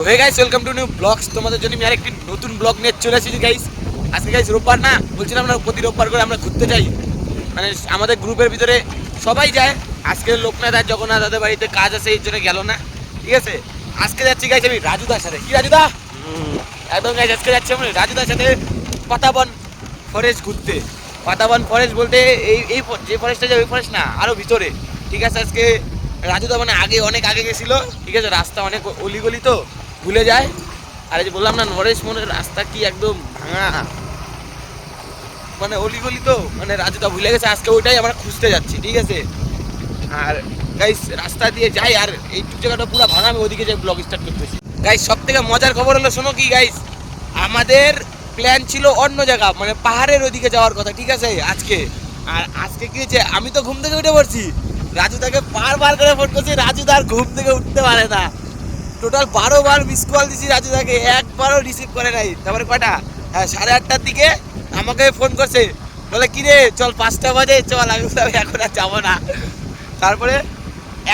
Hey guys, welcome to new blogs. তোমাদের জন্য আমি আরেকটি নতুন ব্লগ নিয়ে চলে এসেছি গাইস। আজকে গাইস রোববার না, বলছিলাম আমরা প্রতি রোববার করে আমরা ঘুরতে যাই। মানে আমাদের গ্রুপের ভিতরে সবাই যায়। আজকে লোকনাথ আর জগন্নাথ দাদের বাড়িতে কাজ আছে, এই জন্য গেল না। ঠিক আছে, আজকে যাচ্ছি গাইস আমি রাজুদার সাথে। কি রাজুদা? একদম গাইস, আজকে যাচ্ছি আমি রাজুদার সাথে পাতাবন ফরেস্ট ঘুরতে। পাতাবন ফরেস্ট বলতে এই যে ফরেস্টটা যায় ওই ফরেস্ট না, আরও ভিতরে। ঠিক আছে, আজকে রাজুদা মানে অনেক আগে গেছিলো। ঠিক আছে, রাস্তা অনেক অলিগলি তো ভুলে যায়। আর এই যে বললাম না, নরেশ মনের রাস্তা কি একদম ভাঙা, মানে অলিগলি তো, মানে রাজুদা ভুলে গেছে। আজকে ওইটাই আমরা খুঁজতে যাচ্ছি। ঠিক আছে, আর গাইস রাস্তা দিয়ে যাই, আর এই জায়গাটা পুরো ভাঙা। আমি ওদিকে যাই ব্লগ স্টার্ট করতেছি। গাইস সব থেকে মজার খবর হলো, শোনো কি গাইস, আমাদের প্ল্যান ছিল অন্য জায়গা, মানে পাহাড়ের ওদিকে যাওয়ার কথা। ঠিক আছে, আজকে কি হয়েছে, আমি তো ঘুম থেকে উঠে পড়ছি। রাজুদাকে বারবার করে ফোন করছি, রাজুদা আর ঘুম থেকে উঠতে পারে না। টোটাল 12 বার মিস কল দিছি রাজুদাকে, একবারও রিসিভ করে নাই। তারপরে কয়টা, হ্যাঁ 8:30টার দিকে আমাকে ফোন করছে, বলে কিরে চল 5টা বাজে চল। আমি এখন আর যাবো না। তারপরে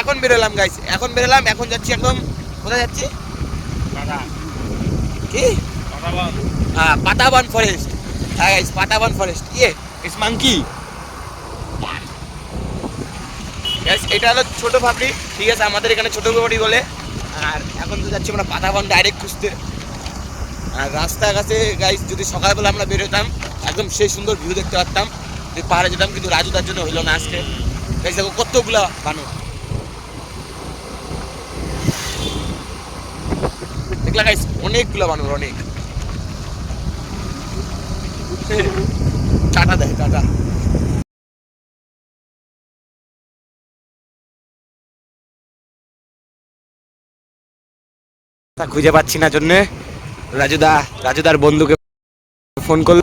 এখন বেরোলাম গাইস, এখন যাচ্ছি একদম, কোথায় যাচ্ছি কি, পাতাবন ফরেস্ট। হ্যাঁ গাইস, পাতাবন ফরেস্ট। It's monkey. এটা হলো ছোট পাপড়ি। ঠিক আছে, আমাদের এখানে ছোট পাপড়ি বলে। আর এখন তো যাচ্ছি আমরা পাতাবন ডাইরেক্ট খুঁজতে। আর রাস্তার কাছে গাইস, যদি সকালবেলা আমরা বেরোতাম একদম সেই সুন্দর ভিউ দেখতে পারতাম, যদি পাহাড়ে যেতাম। কিন্তু রাজুদার জন্য হইলো না আজকে। গাইস দেখো কতগুলা বানর, দেখলা গাইস, অনেকগুলো বানর, অনেক। টাটা দেয়, টাটা। খুঁজে পাচ্ছি না জন্যে রাজুদার বন্ধুকে ফোন করল,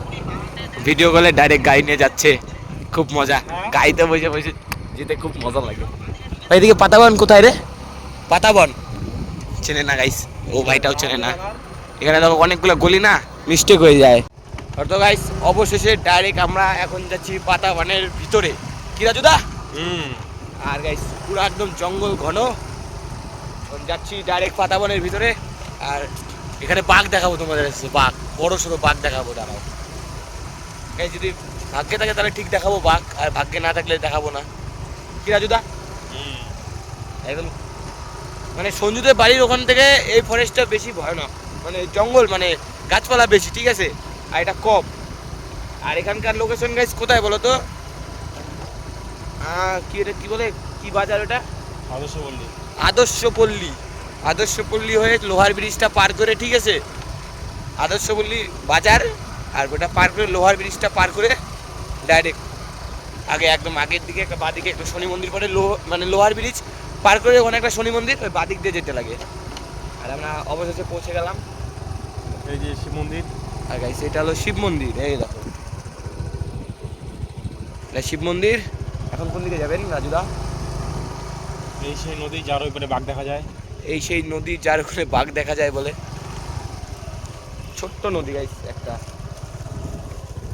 ভিডিও কলে ডাইরেক্ট গাড়ি নিয়ে যাচ্ছে। খুব মজা, গাড়িতে বসে বসে যেতে খুব মজা লাগে। এইদিকে পাতাবন কোথায় রে? পাতাবন চেনে না গাইস, ও ভাইটাও চেনে না। এখানে দেখো অনেকগুলো গলি না, মিস্টেক হয়ে যায়। আর তো গাইস অবশেষে ডাইরেক্ট আমরা এখন যাচ্ছি পাতাবনের ভিতরে। কি রাজুদা? আর গাইস পুরো একদম জঙ্গল ঘন, যাচ্ছি ডাইরেক্ট পাতাবনের ভিতরে। আর এখানে বাঘ দেখাবো তোমাদের, বাঘ, বড় সড়ো বাঘ দেখাবো। দাঁড়াও, এই যদি ভাগ্যে থাকে তাহলে ঠিক দেখাবো বাঘ, আর ভাগ্যে না থাকলে দেখাবো না। কি রাজুদা? একদম মানে সঞ্জুদের বাড়ির ওখান থেকে এই ফরেস্টটা বেশি ভয়ানক, মানে জঙ্গল, মানে গাছপালা বেশি। ঠিক আছে, আর এটা কম। আর এখানকার লোকেশন গাইস কোথায় বলো তো? কি এটা কি বলে, কি বাজার ওটা? আদর্শপল্লী হয়ে লোহার ব্রিজটা পার করে। ঠিক আছে, আদর্শপল্লী বাজার, আর ওটা পার করে লোহার ব্রিজটা পার করে ডাইরেক্ট আগে একদম আগের দিকে একটা বাদিকে একটা শনি মন্দির পরে, মানে লোহার ব্রিজ পার করে ওখানে একটা শনি মন্দির, ওই বাদিক দিয়ে যেতে লাগে। আর আমরা অবশেষে পৌঁছে গেলাম, এই যে শিব মন্দির। আর গাইস এটা হলো শিব মন্দির। এই দেখো এটা শিব মন্দির। এখন কোন দিকে যাবেন রাজুদা? এই সেই নদী যার ওইপারে বাঘ দেখা যায়। এই সেই নদী যার ওখানে বাঘ দেখা যায় বলে। ছোট্ট নদী গাইস একটা।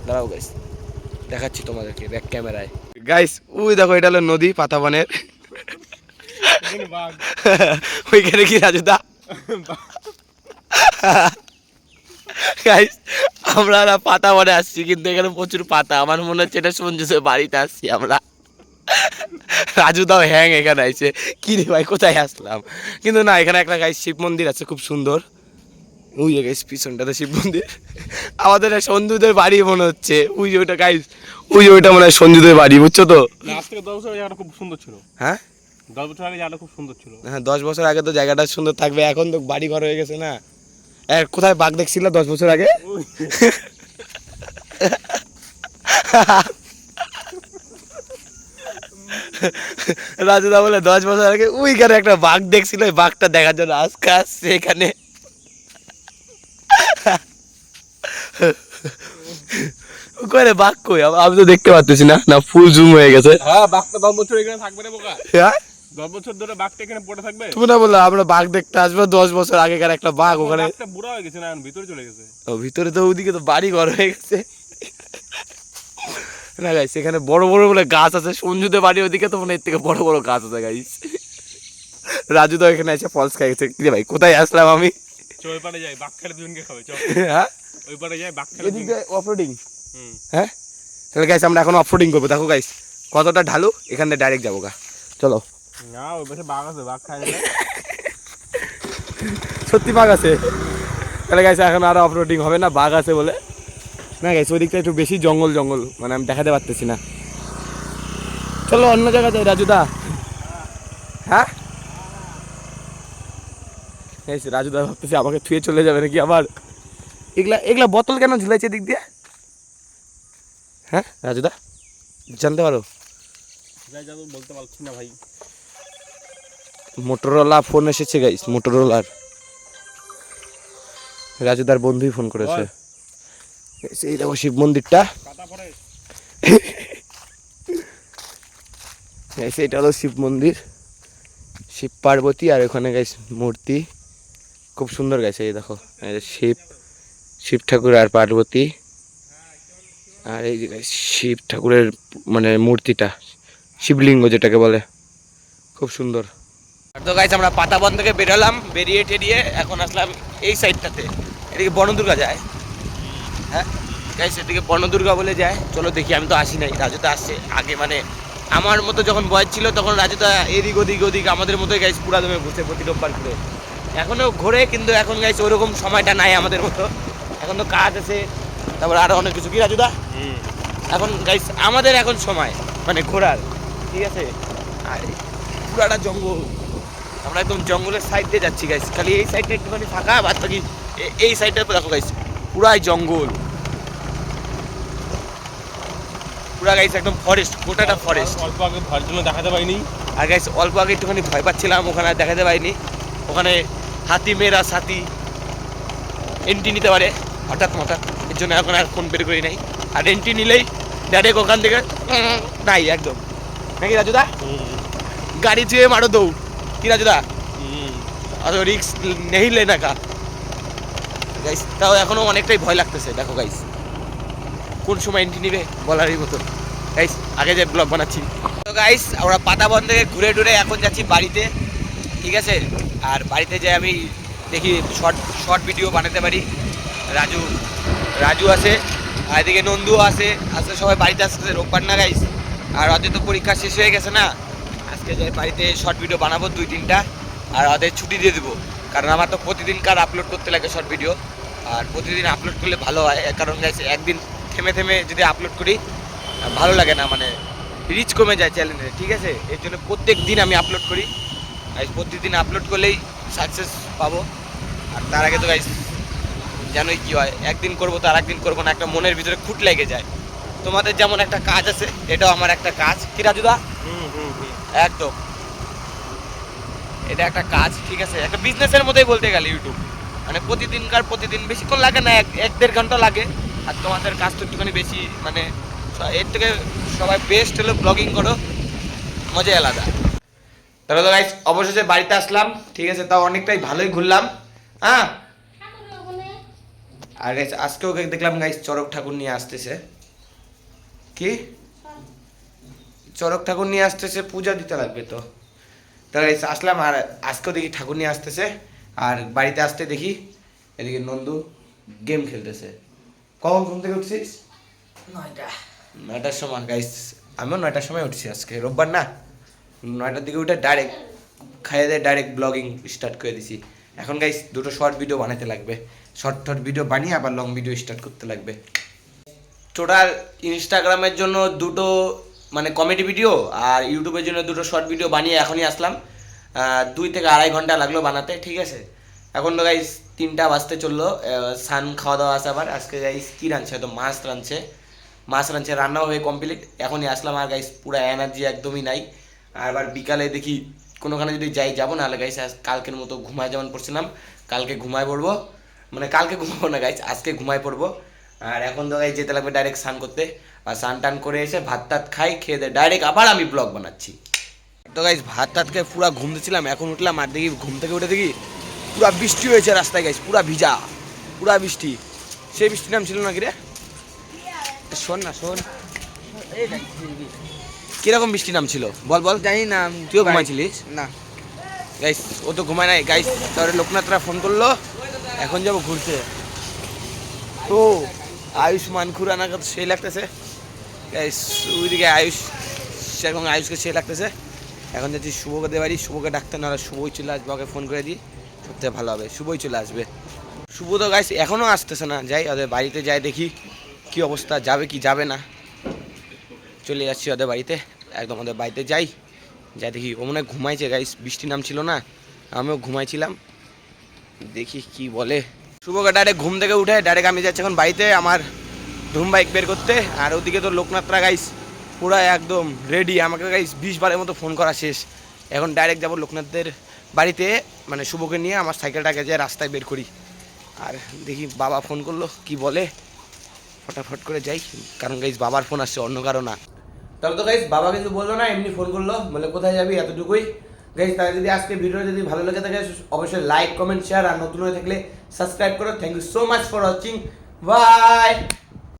দাঁড়াও গাইস, দেখাচ্ছি তোমাদেরকে ব্যাক ক্যামেরায়। গাইস ওই দেখো, এটা হলো নদী পাতাবনের। ওইখানে কি রাজুদা? গাইস আমরা পাতাবনে আসছি, কিন্তু এখানে প্রচুর পাতা। আমার মনে হচ্ছে এটা সঞ্জুসের বাড়িতে আসছি আমরা। রাজুদাও হ্যাং এখানে আইছে, কি রে ভাই কোথায় আসলাম? কিন্তু না, এখানে একটা গাইস শিব মন্দির আছে খুব সুন্দর। ওই যে গাইস পিছনটাতে শিব মন্দির। আমাদের সঞ্জুদের বাড়ি মনে হচ্ছে। ওই যে ওইটা গাইস, ওই যে ওইটা মনে হয় সঞ্জুদের বাড়ি, বুঝছো তো? আজ থেকে 10 বছর আগে জায়গাটা খুব সুন্দর ছিল। হ্যাঁ 10 বছর আগে জায়গাটা খুব সুন্দর ছিল। হ্যাঁ, 10 বছর আগে তো জায়গাটা সুন্দর থাকবে, এখন তো বাড়ি ঘর হয়ে গেছে না। কোথায় বাঘ দেখছিল 10 বছর আগে? রাজুদা বলে 10 বছর আগে ওইখানে একটা বাঘ দেখছিল, ওই বাঘটা দেখার জন্য আজকে আসছে এখানে। কই বাঘ কই? আমি তো দেখতে পাচ্ছি না, না ফুল জুম হয়ে গেছে। হ্যাঁ, বাঘটা 10 বছর এখানে থাকবে না বোকা। হ্যাঁ 10 বছর ধরে বাঘটা এখানে পড়ে থাকবে। তুমি না বললে আমরা বাঘ দেখতে আসবো? 10 বছর আগেকার একটা বাঘ ওখানে। বাঘটা বুড়া হয়ে গেছে না, এখন ভিতরে চলে গেছে। ও ভিতরে তো ওইদিকে তো বাড়ি ঘর হয়ে গেছে না গাইস, এখানে বড় বড় বলে গাছ আছে। সঞ্জুদের বাড়ি ওইদিকে তো মনে এর থেকে বড় বড় গাছ আছে গাইস। রাজু তো এখানে এসে ফলস খাই গেছে। কি রে ভাই কোথায় আসলাম আমি? ওই পারে যাই বাঘ খেলে দুজনকে খাবে চল হ্যাঁ ওই পারে যাই বাঘ খেলে এদিক দিয়ে অফরোডিং হুম হ্যাঁ তাহলে গাইস আমরা এখন অফরোডিং করবো দেখো গাইস কতটা ঢালু এখান থেকে ডাইরেক্ট যাবো গা চলো না ওই পাশে বাঘ আছে বাঘ খায় না সত্যি বাঘ আছে তাহলে গাইস এখন আর অফরোডিং হবে না বাঘ আছে বলে না গাইস ওই দিকটা একটু বেশি জঙ্গল জঙ্গল মানে আমি দেখাতে পারতেছি না চলো অন্য জায়গায় যাই রাজুদা হ্যাঁ গাইস রাজুদা ভাবতেছি আমাকে থুয়ে চলে যাবে নাকি আবার এগুলা এগুলা বোতল কেন ঝুলাইছে দিক দিয়ে হ্যাঁ রাজুদা জানতে পারো যাই যাবো বলতে পারছি না ভাই মোটরোলা ফোন এসেছে গাইস মোটরোলার রাজুদার বন্ধুই ফোন করেছে Guys, এই দেখো শিব মন্দিরটা কাটা পড়ে Guys, এটা হলো শিব মন্দির শিব পার্বতী আর ওখানে গাইস মূর্তি খুব সুন্দর গেছে এই দেখো এই যে শিব শিব ঠাকুর আর পার্বতী আর এই যে guys, শিব ঠাকুরের মানে মূর্তিটা শিবলিঙ্গ যেটাকে বলে খুব সুন্দর তো গাইস আমরা পাতাবন থেকে বেরোলাম বেরিয়ে টেরিয়ে এখন আসলাম এই সাইডটাতে এদিকে বনদুর্গা যায় হ্যাঁ গাইস এদিকে বনদুর্গা বলে যায় চলো দেখি আমি তো আসি নাই রাজুদা আসছে আগে মানে আমার মতো যখন বয়স ছিল তখন রাজুদা এদিক ওদিক ওদিক আমাদের মতোই গাইস পুরা দমে ঘুরছে প্রতি রোববার ঘুরে এখনও ঘোরে কিন্তু এখন গাইস ওরকম সময়টা নাই আমাদের মতো এখন তো কাজ আছে তারপর আরো অনেক কিছু কি রাজুদা এখন গাইস আমাদের এখন সময় মানে ঘোরার ঠিক আছে আর পুরাটা জঙ্গল আমরা একদম জঙ্গলের সাইড দিয়ে যাচ্ছি গাইস খালি এই সাইডটা একটুখানি ফাঁকা বাদ বাকি এই সাইডটা দেখো গাইস পুরাই জঙ্গল পুরা গাইস একদম ফরেস্ট গোটাটা ফরেস্ট অল্প আগে ভয়ের জন্য দেখাতে পাইনি আর গাইস অল্প আগে একটুখানি ভয় পাচ্ছিলাম ওখানে আর দেখাতে পারিনি ওখানে হাতি মেয়েরা সাথী এন্ট্রি নিতে পারে হঠাৎ হঠাৎ এর জন্য এখন আর ফোন বের করি নাই আর এন্ট্রি নিলেই ডাইরেক্ট ওখান থেকে নাই একদম নাকি রাজুদা গাড়ি ছুঁয়ে মারো দৌড় কি রাজুদা অত রিক্স নেই লেনা কা গাইস তাও এখনো অনেকটাই ভয় লাগতেছে দেখো গাইস কোন সময় এন্ট্রি নিবে বলারই মতো গাইস আগে যে ব্লগ বানাচ্ছি তো গাইস আমরা পাতাবন থেকে ঘুরে টুরে এখন যাচ্ছি বাড়িতে ঠিক আছে আর বাড়িতে যে আমি দেখি শর্ট ভিডিও বানাতে পারি রাজু আছে আর এদিকে নন্দুও আছে আজকে সবাই বাড়িতে আসতেছে রোববার না গাইস আর ওদের তো পরীক্ষা শেষ হয়ে গেছে না আজকে যাই বাড়িতে শর্ট ভিডিও বানাবো 2-3টা আর ওদের ছুটি দিয়ে দেবো কারণ আমার তো প্রতিদিনকার আপলোড করতে লাগে শর্ট ভিডিও আর প্রতিদিন আপলোড করলে ভালো হয় কারণ গাইস একদিন থেমে থেমে যদি আপলোড করি ভালো লাগে না মানে রিচ কমে যায় চ্যানেলে ঠিক আছে এর জন্য প্রত্যেক দিন আমি আপলোড করি গাইস প্রতিদিন আপলোড করলেই সাকসেস পাবো আর তার আগে তো গাইস জানোই কি হয় একদিন করবো তো আর একদিন করবো না একটা মনের ভিতরে খুঁট লেগে যায় তোমাদের যেমন একটা কাজ আছে এটাও আমার একটা কাজ কি রাজুদা একদম এটা একটা কাজ ঠিক আছে একটা বিজনেসের মতোই বলতে গেলে ইউটিউব মানে প্রতিদিন বেশিক্ষণ লাগে না 1-1.5 ঘন্টা লাগে আর তোমাদের কাজ তো একটুখানি বেশি মানে এর থেকে সবাই বেস্ট হলো ব্লগিং করো মজাই আলাদা তাহলে তো গাইস অবশেষে বাড়িতে আসলাম ঠিক আছে তাও অনেকটাই ভালোই ঘুরলাম হ্যাঁ আর গাইস আজকেও দেখলাম গাইস চড়ক ঠাকুর নিয়ে আসতেছে কি চড়ক ঠাকুর নিয়ে আসতেছে পূজা দিতে লাগবে তো তাহলে আসলাম আর আজকেও দেখি ঠাকুর নিয়ে আসতেছে আর বাড়িতে আসতে দেখি এদিকে নন্দু গেম খেলতেছে কখন ঘুম থেকে উঠছিস 9টার সময় গাইস আমিও 9টার সময় উঠছি আজকে রোববার না 9টার দিকে উঠে ডাইরেক্ট খাইয়ে দিয়ে ডাইরেক্ট ব্লগিং স্টার্ট করে দিছি এখন গাইস দুটো শর্ট ভিডিও বানাতে লাগবে শর্ট ভিডিও বানিয়ে আবার লং ভিডিও স্টার্ট করতে লাগবে টোটাল ইনস্টাগ্রামের জন্য দুটো মানে কমেডি ভিডিও আর ইউটিউবের জন্য দুটো শর্ট ভিডিও বানিয়ে এখনই আসলাম 2 থেকে 2.5 ঘন্টা লাগলো বানাতে ঠিক আছে এখন তো গাইস 3টা বাজতে চললো সান খাওয়া দাওয়া আছে আবার আজকে গাইস কী রাঁধছে হয়তো মাছ রাঁধছে রান্নাও হয়ে কমপ্লিট এখনই আসলাম আর গাইস পুরো এনার্জি একদমই নাই আর আবার বিকালে দেখি কোনোখানে যদি যাবো নাহলে গাইস কালকের মতো ঘুমায় যেমন পড়ছিলাম কালকে ঘুমায় পড়বো মানে কালকে ঘুমাবো না গাইস আজকে ঘুমায় পড়বো আর এখন তো গাইস যেতে লাগবে ডাইরেক্ট স্নান করতে আর স্নান টান করে এসে ভাত টাত খাই খেয়ে দিয়ে ডাইরেক্ট আবার আমি ব্লগ বানাচ্ছি তো গাইস ভাত টাত খেয়ে পুরো ঘুমতেছিলাম এখন উঠলাম আর দেখি ঘুম থেকে উঠে দেখি পুরা বৃষ্টি হয়েছে রাস্তায় গাইস পুরা ভিজা পুরা বৃষ্টি সেই বৃষ্টির নাম ছিল নাকি রে শোন কিরকম বৃষ্টির নাম ছিল বল জানি না তুইও ঘুমাইছিলিস না গাইস ও তো ঘুমায় নাই গাইস তাহলে লোকনাথরা ফোন করলো এখন যাবো ঘুরতে। তো আয়ুষ্মান খুরানা কত সেই লাগতেছে গাইস, ওইদিকে আয়ুষ, সেরকম আয়ুষকে সেই লাগতেছে। এখন যাচ্ছি শুভকে বাড়ি, শুভকে ডাকতে, নাহলে শুভই চলে আসবে, ওকে ফোন করে দিই, সবথেকে ভালো হবে, শুভই চলে আসবে। শুভ তো গাইস এখনও আসতেছে না, যাই ওদের বাড়িতে যাই দেখি কি অবস্থা, যাবে কি যাবে না। চলে যাচ্ছি ওদের বাড়িতে, একদম ওদের বাড়িতে যাই, যাই দেখি। ও মনে হয় ঘুমাইছে গাইস, বৃষ্টি নামছিল না, আমিও ঘুমাইছিলাম, দেখি কি বলে। শুভকে ডাইরেক্ট ঘুম থেকে উঠে ডাইরেক্ট আমি যাচ্ছি এখন বাড়িতে আমার ধুম বাইক বের করতে। আর ওদিকে তো লোকনাথরা গাইস পুরো একদম রেডি, আমাকে গাইস 20 বারের মতো ফোন করা শেষ। এখন ডাইরেক্ট যাবো লোকনাথদের বাড়িতে, মানে শুভকে নিয়ে আমার সাইকেলটাকে যে রাস্তায় বের করি। আর দেখি বাবা ফোন করলো কি বলে, ফটাফট করে যাই, কারণ গাইস বাবার ফোন আসছে, অন্য কারো না। তবে তো গাইস বাবা কিছু বললো না, এমনি ফোন করলো, বলে কোথায় যাবি, এতটুকুই। গাইস তাহলে যদি আজকে ভিডিও যদি ভালো লেগে থাকে অবশ্যই লাইক কমেন্ট শেয়ার, আর নতুন হয়ে থাকলে সাবস্ক্রাইব করো। Thank you so much for watching, by.